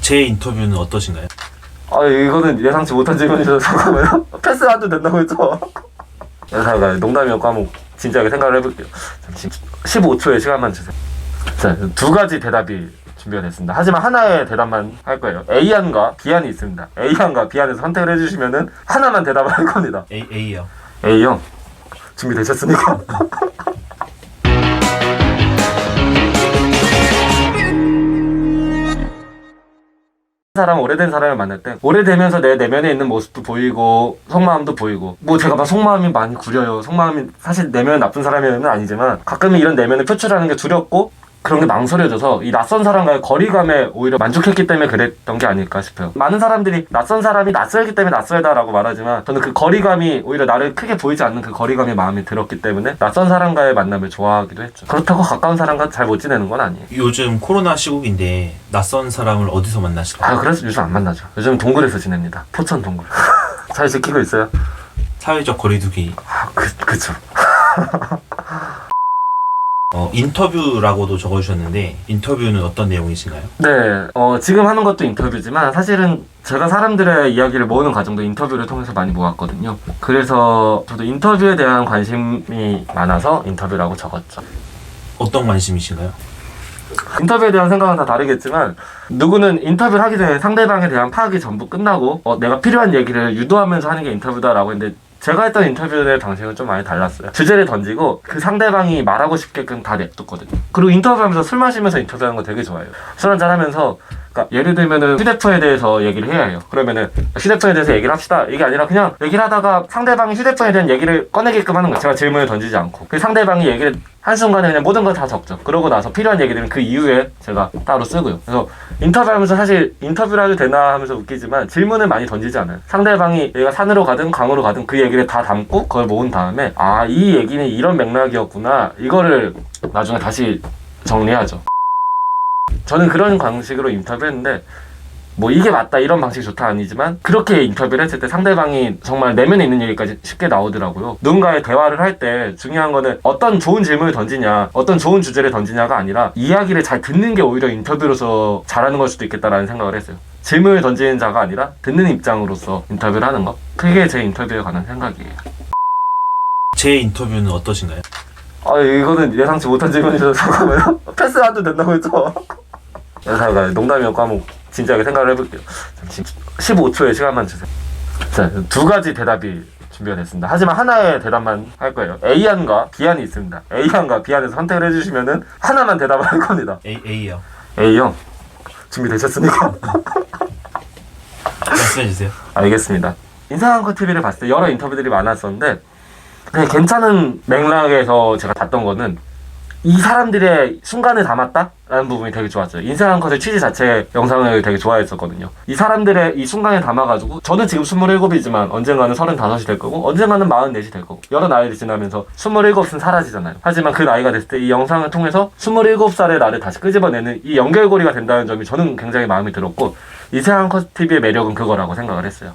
제 인터뷰는 어떠신가요? 아, 이거는 예상치 못한 질문이라서 잠깐만요. 패스 안 해도 된다고 했죠? 잠깐, 농담이었고 한번 진지하게 생각을 해볼게요. 잠시 15초의 시간만 주세요. 자, 두 가지 대답이 준비가 됐습니다. 하지만 하나의 대답만 할 거예요. A안과 B안이 있습니다. A안과 B안에서 선택을 해주시면은 하나만 대답을 할 겁니다. A요. A형, 준비되셨습니까? 사람, 오래된 사람을 만날 때 오래되면서 내 내면에 있는 모습도 보이고 속마음도 보이고, 뭐 제가 막 속마음이 많이 구려요. 속마음이 사실 내면은 나쁜 사람은 아니지만 가끔은 이런 내면을 표출하는 게 두렵고 그런 게 망설여져서 이 낯선 사람과의 거리감에 오히려 만족했기 때문에 그랬던 게 아닐까 싶어요. 많은 사람들이 낯선 사람이 낯설기 때문에 낯설다라고 말하지만 저는 그 거리감이 오히려 나를 크게 보이지 않는 그 거리감이 마음에 들었기 때문에 낯선 사람과의 만남을 좋아하기도 했죠. 그렇다고 가까운 사람과 잘 못 지내는 건 아니에요. 요즘 코로나 시국인데 낯선 사람을 어디서 만나시나요? 그래서 요즘 안 만나죠. 요즘 동굴에서 지냅니다. 포천 동굴. 잘 지키고 있어요? 사회적 거리두기. 그쵸. 인터뷰라고도 적어주셨는데 인터뷰는 어떤 내용이신가요? 네, 지금 하는 것도 인터뷰지만 사실은 제가 사람들의 이야기를 모으는 과정도 인터뷰를 통해서 많이 모았거든요. 그래서 저도 인터뷰에 대한 관심이 많아서 인터뷰라고 적었죠. 어떤 관심이신가요? 인터뷰에 대한 생각은 다 다르겠지만 누구는 인터뷰를 하기 전에 상대방에 대한 파악이 전부 끝나고 내가 필요한 얘기를 유도하면서 하는 게 인터뷰다라고 했는데, 제가 했던 인터뷰의 방식은 좀 많이 달랐어요. 주제를 던지고 그 상대방이 말하고 싶게끔 다 냅뒀거든요. 그리고 인터뷰하면서 술 마시면서 인터뷰하는 거 되게 좋아해요. 술 한잔 하면서, 그러니까 예를 들면은 휴대폰에 대해서 얘기를 해야 해요. 그러면은 휴대폰에 대해서 얘기를 합시다. 이게 아니라 그냥 얘기를 하다가 상대방이 휴대폰에 대한 얘기를 꺼내게끔 하는 거예요. 제가 질문을 던지지 않고. 그 상대방이 얘기를 한순간에 그냥 모든 걸 다 적죠. 그러고 나서 필요한 얘기들은 그 이후에 제가 따로 쓰고요. 그래서 인터뷰하면서 사실 인터뷰를 해도 되나 하면서 웃기지만 질문을 많이 던지지 않아요. 상대방이 얘가 산으로 가든 강으로 가든 그 얘기를 다 담고 그걸 모은 다음에 이 얘기는 이런 맥락이었구나, 이거를 나중에 다시 정리하죠. 저는 그런 방식으로 인터뷰했는데 뭐 이게 맞다 이런 방식이 좋다 아니지만 그렇게 인터뷰를 했을 때 상대방이 정말 내면에 있는 얘기까지 쉽게 나오더라고요. 누군가의 대화를 할 때 중요한 거는 어떤 좋은 질문을 던지냐, 어떤 좋은 주제를 던지냐가 아니라 이야기를 잘 듣는 게 오히려 인터뷰로서 잘하는 걸 수도 있겠다라는 생각을 했어요. 질문을 던지는 자가 아니라 듣는 입장으로서 인터뷰를 하는 거, 그게 제 인터뷰에 관한 생각이에요. 제 인터뷰는 어떠신가요? 이거는 예상치 못한 질문이라서 잠깐만요. 패스 안 해도 된다고 했죠? 잠깐, 농담이었고 한번 진지하게 생각을 해볼게요. 잠시 15초의 시간만 주세요. 자, 두 가지 대답이 준비가 됐습니다. 하지만 하나의 대답만 할 거예요. A안과 B안이 있습니다. A안과 B안에서 선택을 해주시면은 하나만 대답을 할 겁니다. A요. A형, 준비되셨습니까? 말씀해주세요. 알겠습니다. 인상한컷 TV를 봤을 때 여러 인터뷰들이 많았었는데 그냥 괜찮은 맥락에서 제가 봤던 거는 이 사람들의 순간을 담았다? 라는 부분이 되게 좋았어요. 인생한컷의 취지 자체 영상을 되게 좋아했었거든요. 이 사람들의 이 순간을 담아가지고 저는 지금 27이지만 언젠가는 35이 될 거고 언젠가는 44이 될 거고 여러 나이를 지나면서 27은 사라지잖아요. 하지만 그 나이가 됐을 때 이 영상을 통해서 27살의 나를 다시 끄집어내는 이 연결고리가 된다는 점이 저는 굉장히 마음에 들었고, 인생한컷 TV의 매력은 그거라고 생각을 했어요.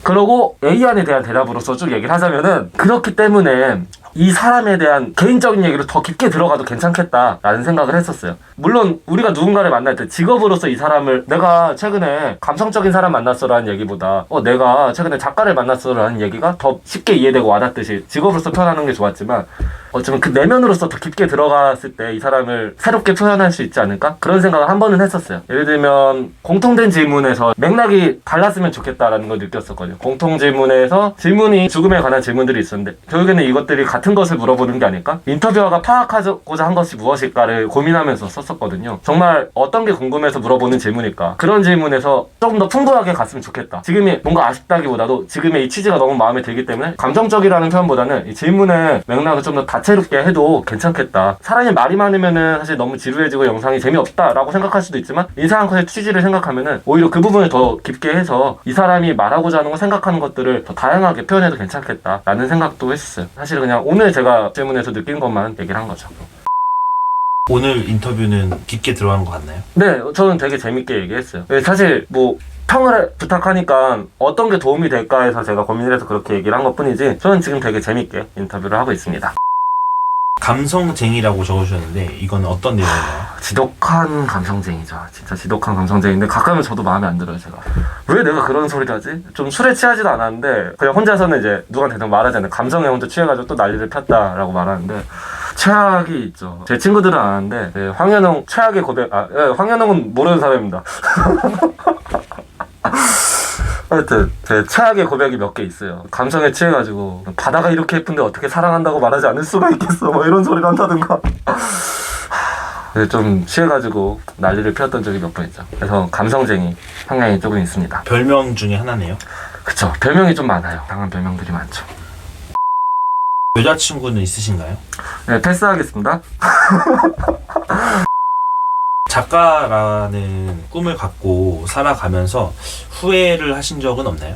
그러고 A안에 대한 대답으로서 쭉 얘기를 하자면은, 그렇기 때문에 이 사람에 대한 개인적인 얘기를 더 깊게 들어가도 괜찮겠다라는 생각을 했었어요. 물론 우리가 누군가를 만날 때 직업으로서 이 사람을, 내가 최근에 감성적인 사람 만났어라는 얘기보다 내가 최근에 작가를 만났어라는 얘기가 더 쉽게 이해되고 와닿듯이 직업으로서 표현하는 게 좋았지만, 어쩌면 그 내면으로서 더 깊게 들어갔을 때 이 사람을 새롭게 표현할 수 있지 않을까? 그런 생각을 한 번은 했었어요. 예를 들면 공통된 질문에서 맥락이 달랐으면 좋겠다라는 걸 느꼈었거든요. 공통 질문에서 질문이 죽음에 관한 질문들이 있었는데 결국에는 이것들이 같은 것을 물어보는 게 아닐까? 인터뷰어가 파악하고자 한 것이 무엇일까를 고민하면서 썼었거든요. 정말 어떤 게 궁금해서 물어보는 질문일까? 그런 질문에서 조금 더 풍부하게 갔으면 좋겠다. 지금이 뭔가 아쉽다기보다도 지금의 이 취지가 너무 마음에 들기 때문에 감정적이라는 표현보다는 이 질문의 맥락을 좀 더 다채롭게 해도 괜찮겠다. 사람이 말이 많으면은 사실 너무 지루해지고 영상이 재미없다라고 생각할 수도 있지만, 인상한컷의 취지를 생각하면은 오히려 그 부분을 더 깊게 해서 이 사람이 말하고자 하는 거, 생각하는 것들을 더 다양하게 표현해도 괜찮겠다라는 생각도 했었어요. 사실 그냥 오늘 제가 질문에서 느낀 것만 얘기를 한 거죠. 오늘 인터뷰는 깊게 들어간 것 같나요? 네, 저는 되게 재밌게 얘기했어요. 사실 뭐 평을 부탁하니까 어떤 게 도움이 될까 해서 제가 고민을 해서 그렇게 얘기를 한 것 뿐이지, 저는 지금 되게 재밌게 인터뷰를 하고 있습니다. 감성쟁이라고 적어주셨는데 이건 어떤 내용인가요? 지독한 감성쟁이죠. 진짜 지독한 감성쟁이인데 가끔은 저도 마음에 안 들어요. 제가 왜 내가 그런 소리를 하지? 좀 술에 취하지도 않았는데 그냥 혼자서는 이제 누구한테 말하잖아요. 감성에 혼자 취해가지고 또 난리를 폈다라고 말하는데 최악이 있죠. 제 친구들은 아는데 네, 황현홍 최악의 고백 황현홍은 모르는 사람입니다. 하여튼 제 최악의 고백이 몇 개 있어요. 감성에 취해가지고 바다가 이렇게 예쁜데 어떻게 사랑한다고 말하지 않을 수가 있겠어 뭐 이런 소리를 한다든가. 좀 취해가지고 난리를 피웠던 적이 몇 번 있죠. 그래서 감성쟁이 성향이 조금 있습니다. 별명 중에 하나네요. 그쵸. 별명이 좀 많아요. 당한 별명들이 많죠. 여자친구는 있으신가요? 네, 패스하겠습니다. 작가라는 꿈을 갖고 살아가면서 후회를 하신 적은 없나요?